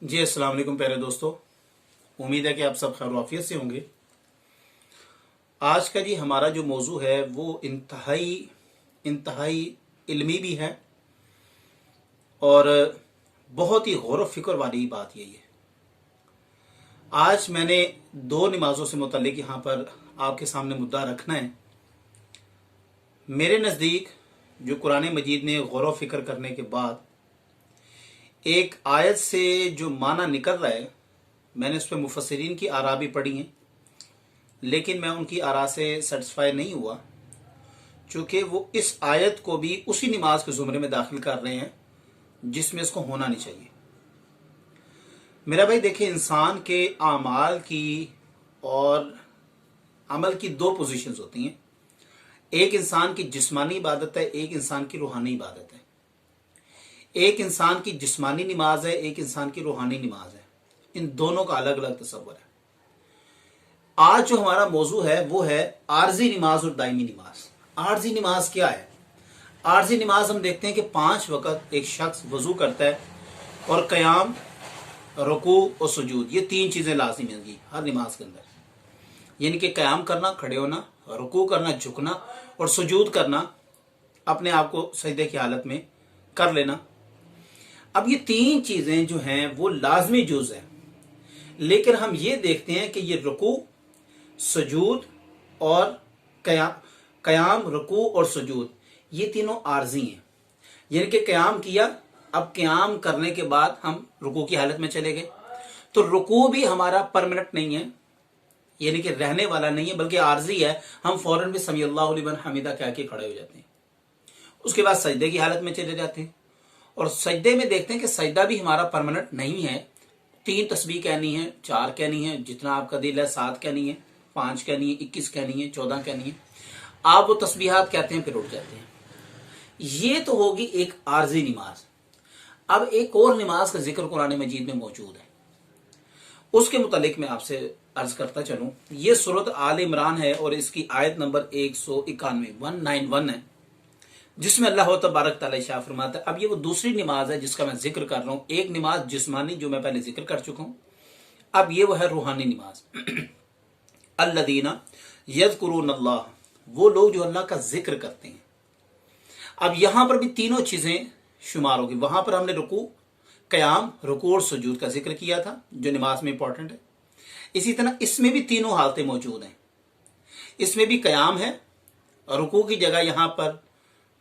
जी अस्सलाम वालेकुम प्यारे दोस्तों। उम्मीद है कि आप सब खैर आफियत से होंगे। आज का जी हमारा जो मौजू है वो इंतहाई इंतहाई इल्मी भी है और बहुत ही गौर व फिक्र वाली बात यही है। आज मैंने दो नमाजों से मुतल्लिक यहाँ पर आपके सामने मुद्दा रखना है। मेरे नज़दीक जो कुरान मजीद ने गौर व फिक्र करने के बाद एक आयत से जो माना निकल रहा है, मैंने उस पर मुफस्सिरीन की आरा भी पढ़ी हैं, लेकिन मैं उनकी आरा से सेटिस्फाई नहीं हुआ, चूँकि वो इस आयत को भी उसी नमाज के ज़ुमरे में दाखिल कर रहे हैं जिसमें इसको होना नहीं चाहिए। मेरा भाई देखिए, इंसान के आमाल की और अमल की दो पोजीशंस होती हैं। एक इंसान की जिस्मानी इबादत है, एक इंसान की रूहानी इबादत है। एक इंसान की जिस्मानी नमाज है, एक इंसान की रूहानी नमाज है। इन दोनों का अलग अलग तस्वर है। आज जो हमारा मौजू है वो है आर्जी नमाज और दायमी नमाज। आर्जी नमाज क्या है? आर्जी नमाज हम देखते हैं कि 5 वक्त एक शख्स वजू करता है और क़याम, रुकू और सुजूद, ये 3 चीजें लाजिम होंगी हर नमाज के अंदर। यानी कि क़याम करना, खड़े होना, रुकू करना, झुकना और सुजूद करना, अपने आप को सजदे की हालत में कर लेना। अब ये 3 चीजें जो हैं वो लाजमी जुज़ हैं, लेकिन हम ये देखते हैं कि ये रुकू, सुजूद और क़याम, रुकू और सुजूद, ये तीनों आर्जी हैं। यानी कि क़याम किया, अब क़याम करने के बाद हम रुकू की हालत में चले गए, तो रुकू भी हमारा परमानेंट नहीं है, यानी कि रहने वाला नहीं है, बल्कि आर्जी है। हम फौरन भी समी अल्लाहु लिमन हमीदा कह के खड़े हो जाते हैं। उसके बाद सजदे की हालत में चले जाते हैं और सजदे में देखते हैं कि सजदा भी हमारा परमानेंट नहीं है। 3 तस्बीह कहनी है, 4 कहनी है, जितना आपका दिल है, 7 कहनी है, 5 कहनी है, 21 कहनी है, 14 कहनी है। आप वो तस्बीहात कहते हैं, फिर उठ जाते हैं। ये तो होगी एक आर्जी नमाज। अब एक और नमाज का जिक्र कुरान मजीद में मौजूद है, उसके मुतालिक मैं आपसे अर्ज करता चलूं। ये सूरत आल इमरान है और इसकी आयत नंबर 191 है, जिसमें अल्लाह तबारक तआला इरशाद फरमाता है। अब ये वो दूसरी नमाज है जिसका मैं जिक्र कर रहा हूं। एक नमाज जिस्मानी जो मैं पहले जिक्र कर चुका हूं, अब ये वो है रूहानी नमाज। अल्लदीना यज़कुरूनल्लाह, वो लोग जो अल्लाह का जिक्र करते हैं। अब यहां पर भी तीनों चीजें शुमार होगी। वहां पर हमने रुकू, क़याम, रुकू और सुजूद का जिक्र किया था जो नमाज में इंपॉर्टेंट है। इसी तरह इसमें भी तीनों हालतें मौजूद हैं। इसमें भी क़याम है, रुकू की जगह यहां पर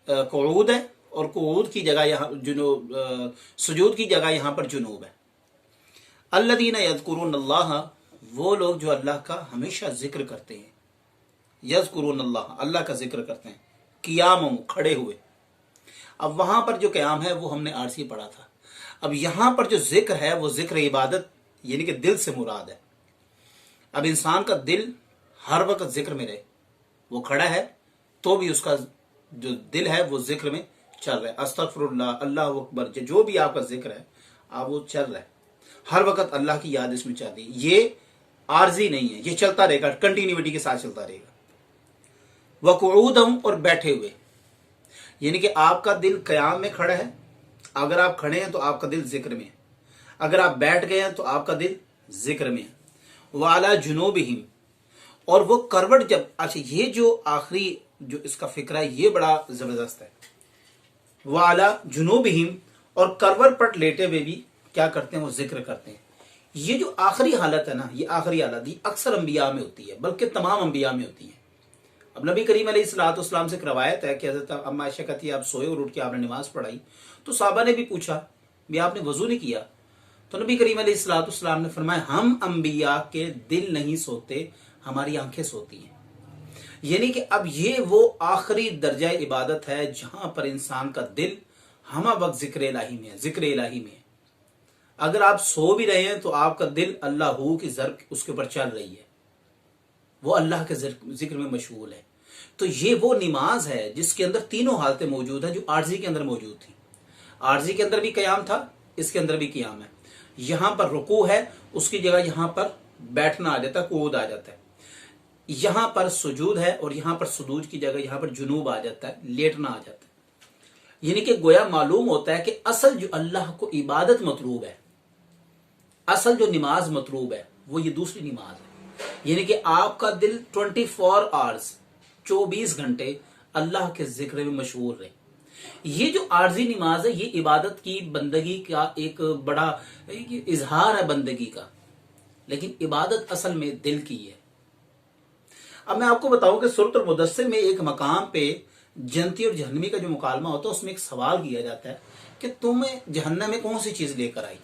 क़ुऊद है और क़ुऊद की जगह यहाँ सुजूद की जगह यहां पर जुनूब है। अल्लदीना यज़कुरूनल्लाह, वो लोग जो अल्लाह का हमेशा जिक्र करते हैं। यज़कुरूनल्लाह, अल्लाह का जिक्र करते हैं, क़ियामन, खड़े हुए। अब वहां पर जो क़याम है वो हमने आरसी पढ़ा था। अब यहां पर जो जिक्र है वो जिक्र इबादत, यानी कि दिल से मुराद है। अब इंसान का दिल हर वक्त जिक्र में रहे, वो खड़ा है तो भी उसका जो दिल है वो जिक्र में चल रहा है। अस्तगफिरुल्लाह, अल्लाहु अकबर, जो भी आपका जिक्र है आप वो चल रहा है, हर वक्त अल्लाह की याद इसमें चल रही है। ये आर्जी नहीं है, ये चलता रहेगा, कंटिन्यूटी के साथ चलता रहेगा। वक़ुऊदन, और बैठे हुए, यानी कि आपका दिल क़याम में खड़ा है। अगर आप खड़े हैं तो आपका दिल जिक्र में है, अगर आप बैठ गए हैं तो आपका दिल जिक्र में है। वाला जुनूबिहिम, और वो करवट जब, अच्छा ये जो आखिरी जो इसका फिक्र है ये बड़ा जबरदस्त है। वाला जुनूबिहिम, और करवट पर लेटे हुए भी क्या करते हैं, वो जिक्र करते हैं। ये जो आखिरी हालत है ना, ये आखिरी हालत ये अक्सर अंबिया में होती है, बल्कि तमाम अंबिया में होती है। अब नबी करीम अलैहिस्सलाम से रवायत है कि हज़रत अम्मा आयशा कहती है, आप सोए और उठ के आपने नमाज पढ़ाई, तो साहबा ने भी पूछा भी आपने वजू नहीं किया? तो नबी करीम अलैहिस्सलाम ने फरमाया, हम अंबिया के दिल नहीं सोते, हमारी आंखें सोती हैं। यानी कि अब ये वो आखिरी दर्जा इबादत है जहां पर इंसान का दिल हम वक्त जिक्र इलाही में है, जिक्र इलाही में है। अगर आप सो भी रहे हैं तो आपका दिल अल्लाह की ज़र्ब उसके ऊपर चल रही है, वो अल्लाह के जिक्र में मशगूल है। तो ये वो नमाज है जिसके अंदर तीनों हालतें मौजूद हैं जो आर्जी के अंदर मौजूद थी। आर्जी के अंदर भी क़याम था, इसके अंदर भी क़याम है। यहां पर रुकू है, उसकी जगह यहां पर बैठना आ जाता है, कूद आ जाता है। यहां पर सुजूद है और यहां पर सुजूद की जगह यहां पर जुनूब आ जाता है, लेटना आ जाता है। यानी कि गोया मालूम होता है कि असल जो अल्लाह को इबादत मतलूब है اصل جو نماز مطلوب ہے وہ یہ دوسری نماز ہے، یعنی کہ آپ کا دل 24 آورز 24 گھنٹے اللہ کے ذکر میں مشغول رہے۔ یہ جو عارضی نماز ہے یہ عبادت کی، بندگی کا ایک بڑا اظہار ہے بندگی کا، لیکن عبادت اصل میں دل کی ہے۔ اب میں آپ کو بتاؤں کہ سورۃ المدثر میں ایک مقام پہ جنتی اور جہنمی کا جو مکالمہ ہوتا ہے اس میں ایک سوال کیا جاتا ہے کہ تمہیں جہنم میں کون سی چیز لے کر آئی؟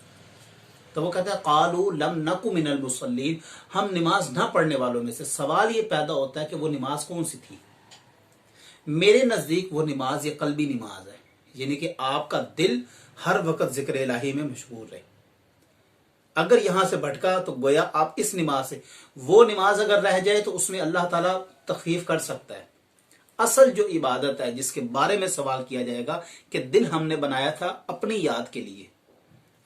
تو وہ کہتا ہے قالوا لم نک من المصلین، ہم نماز نہ پڑھنے والوں میں سے۔ سوال یہ پیدا ہوتا ہے کہ وہ نماز کون سی تھی؟ میرے نزدیک وہ نماز یہ قلبی نماز ہے، یعنی کہ آپ کا دل ہر وقت ذکر الہی میں مشغول رہے۔ اگر یہاں سے بھٹکا تو گویا آپ اس نماز سے، وہ نماز اگر رہ جائے تو اس میں اللہ تعالیٰ تخفیف کر سکتا ہے۔ اصل جو عبادت ہے جس کے بارے میں سوال کیا جائے گا کہ دل ہم نے بنایا تھا اپنی یاد کے لیے،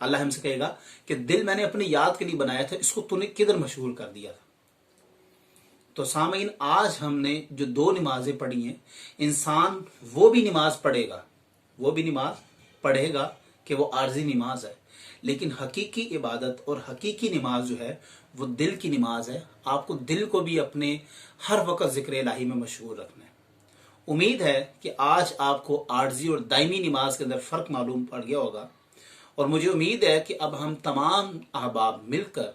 اللہ ہم سے کہے گا کہ دل میں نے اپنی یاد کے لیے بنایا تھا، اس کو تو نے کدھر مشغول کر دیا تھا؟ تو سامعین، آج ہم نے جو 2 نمازیں پڑھی ہیں، انسان وہ بھی نماز پڑھے گا کہ وہ عارضی نماز ہے، لیکن حقیقی عبادت اور حقیقی نماز جو ہے وہ دل کی نماز ہے۔ آپ کو دل کو بھی اپنے ہر وقت ذکر الہی میں مشغول رکھنا ہے۔ امید ہے کہ آج آپ کو عارضی اور دائمی نماز کے اندر فرق معلوم پڑ گیا ہوگا، اور مجھے امید ہے کہ اب ہم تمام احباب مل کر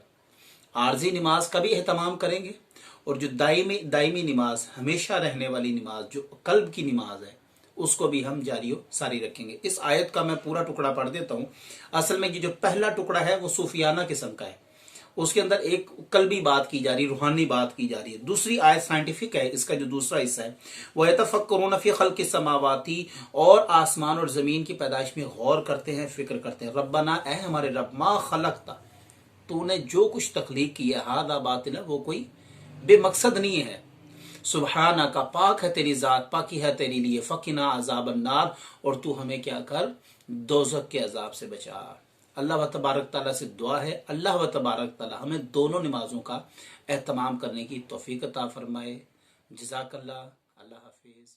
عارضی نماز کا بھی اہتمام کریں گے، اور جو دائمی نماز، ہمیشہ رہنے والی نماز جو قلب کی نماز ہے، اس کو بھی ہم جاری و ساری رکھیں گے۔ اس آیت کا میں پورا ٹکڑا پڑھ دیتا ہوں۔ اصل میں یہ جو پہلا ٹکڑا ہے وہ صوفیانہ قسم کا ہے، اس کے اندر ایک قلبی بات کی جا رہی، روحانی بات کی جا رہی ہے۔ دوسری آیت سائنٹیفک ہے، اس کا جو دوسرا حصہ ہے وَيَتَفَكَّرُونَ فِي خَلْقِ السَّمَاوَاتِ، اور آسمان اور زمین کی پیدائش میں غور کرتے ہیں، فکر کرتے ہیں۔ ربنا، اے ہمارے رب، ما خلقتا، تو نے جو کچھ تخلیق کی ہے، ھذا باطلا، وہ کوئی بے مقصد نہیں ہے، سبحانہ کا، پاک ہے تیری ذات، پاکی ہے تیری لیے، فقنا عذاب النار، اور تو ہمیں کیا کر، دوزخ کے عذاب سے بچا۔ اللہ و تبارک تعالیٰ سے دعا ہے اللہ و تبارک تعالیٰ ہمیں دونوں نمازوں کا اہتمام کرنے کی توفیق عطا فرمائے۔ جزاک اللہ، اللہ حافظ۔